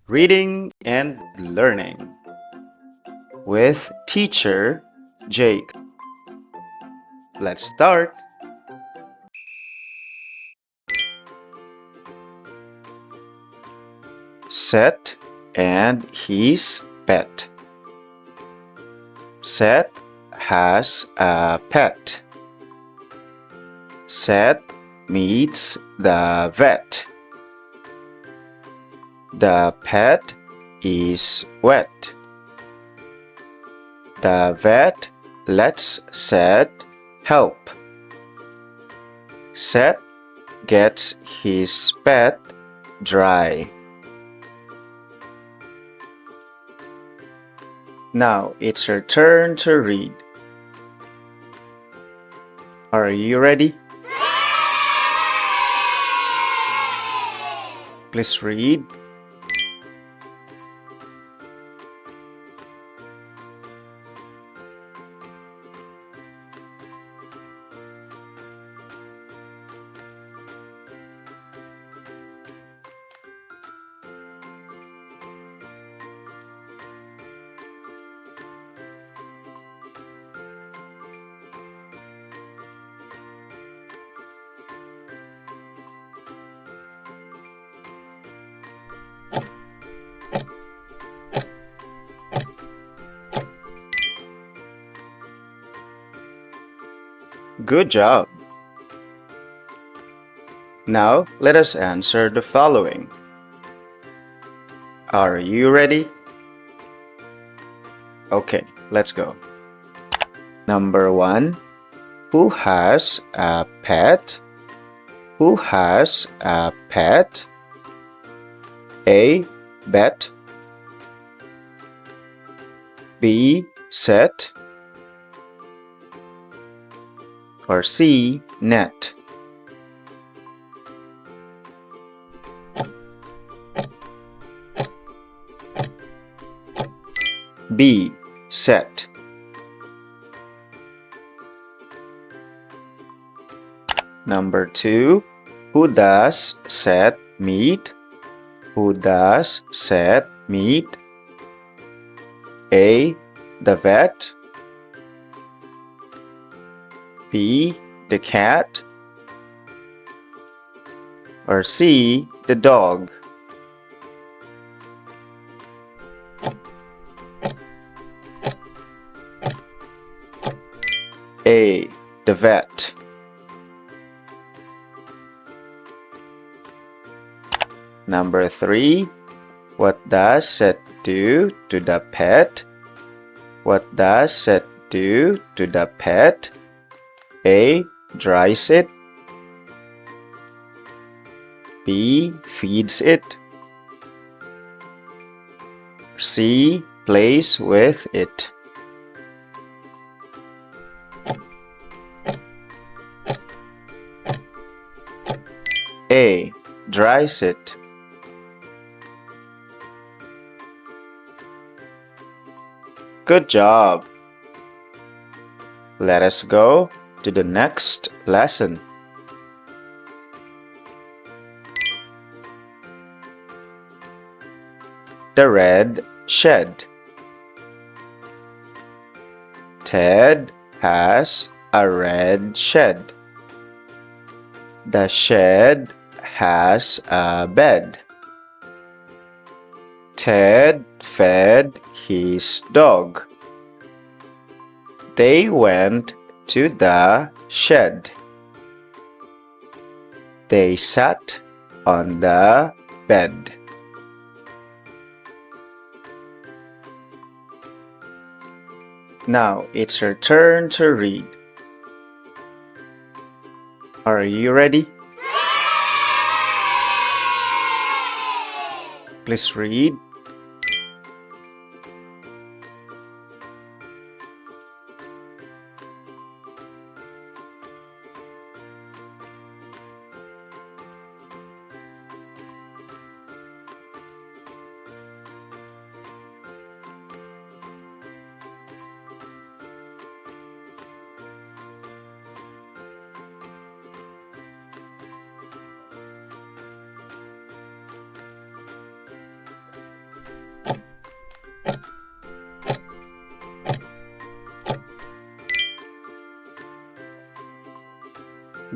Reading and Learning with teacher Jake. Let's start. Seth and his pet. Seth has a pet. Seth meets the vet. The pet is wet. The vet lets Seth help. Seth gets his pet dry. Now it's your turn to read. Are you ready? Please read. Good job! Now let us answer the following. Are you ready? Okay, let's go. Number 1. Who has a pet? Who has a pet? A. Bet. B. Set. Or C. Net. B. Set. Number 2. Who does Seth meet? Who does Seth meet? A. The vet. B. The cat. Or C. The dog. A. The vet. Number 3. What does Seth do to the pet? What does Seth do to the pet? A. Dries it. B. Feeds it. C. Plays with it. A. Dries it. Good job! Let us go to the next lesson. The red shed. Ted has a red shed. The shed has a bed. Ted fed his dog. They went to the shed. They sat on the bed. Now it's your turn to read. Are you ready? Please read.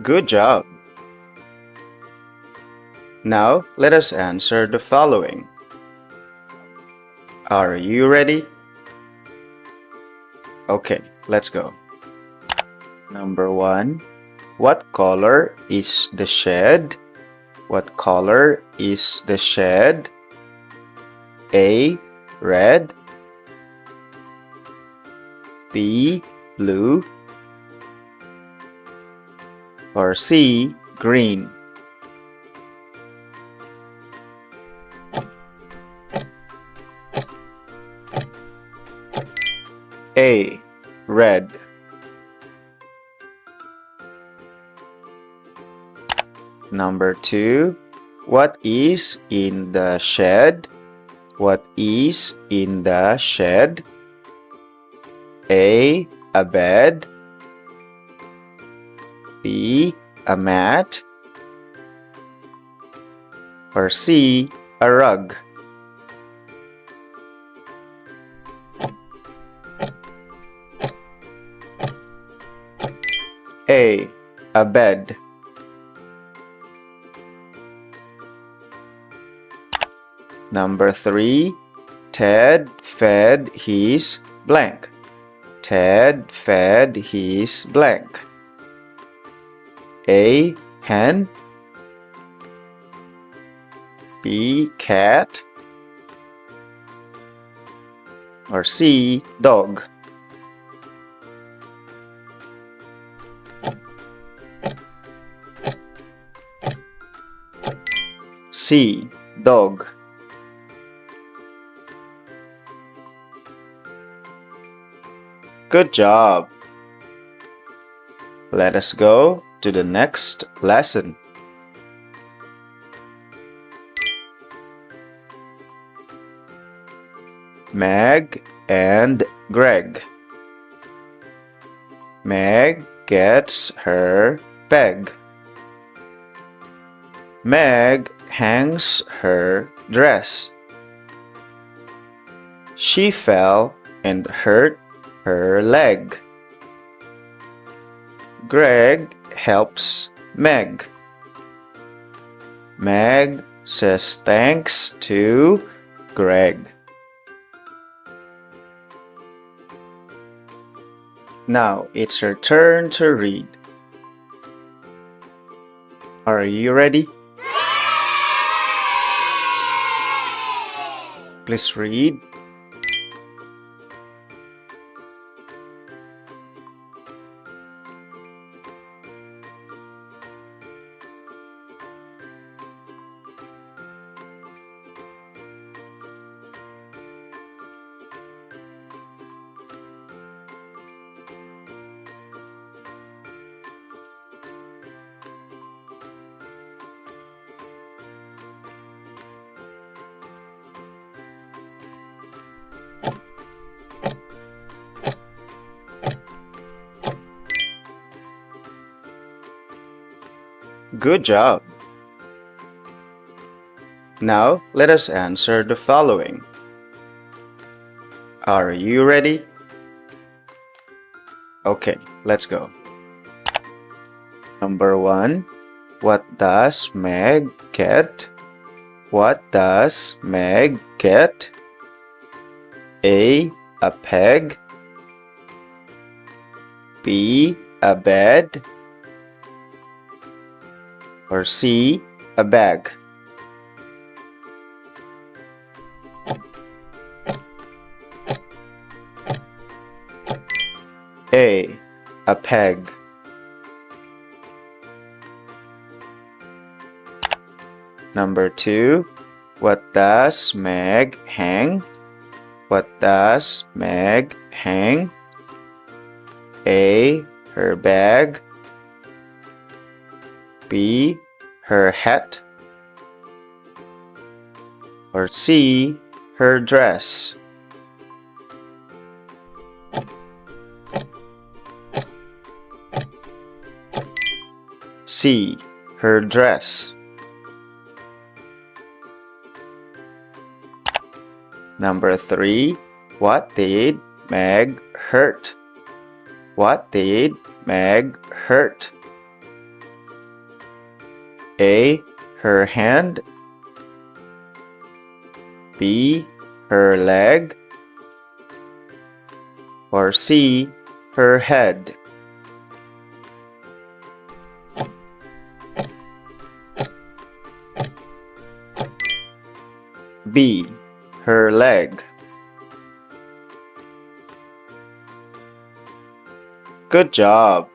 Good job. Now, let us answer the following. Are you ready? Okay, let's go. Number 1. What color is the shed? What color is the shed? A. Red. B. Blue. Or C. Green. A. Red. Number 2. What is in the shed? What is in the shed? A. A bed. B. A mat. Or C. A rug. A. A bed. Number 3. Ted fed his blank. Ted fed his blank. A. Hen. B. Cat. Or C. Dog. C. Dog. Good job. Let us go to the next lesson. Meg and Greg. Meg gets her bag. Meg hangs her dress. She fell and hurt her leg. Greg helps Meg. Meg says thanks to Greg. Now it's your turn to read. Are you ready? Please read. Good job. Now let us answer the following. Are you ready? Okay, let's go. Number 1. What does Meg get? What does Meg get? A. A peg. B. A bed. Or C. A bag. A. A peg. Number 2. What does Meg hang? What does Meg hang? A. Her bag. B. Her hat. Or C. Her dress. C. Her dress. Number 3. What did Meg hurt? What did Meg hurt? A. Her hand. B. Her leg. Or C. Her head. B. Her leg. Good job.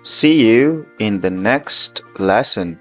See you in the next lesson.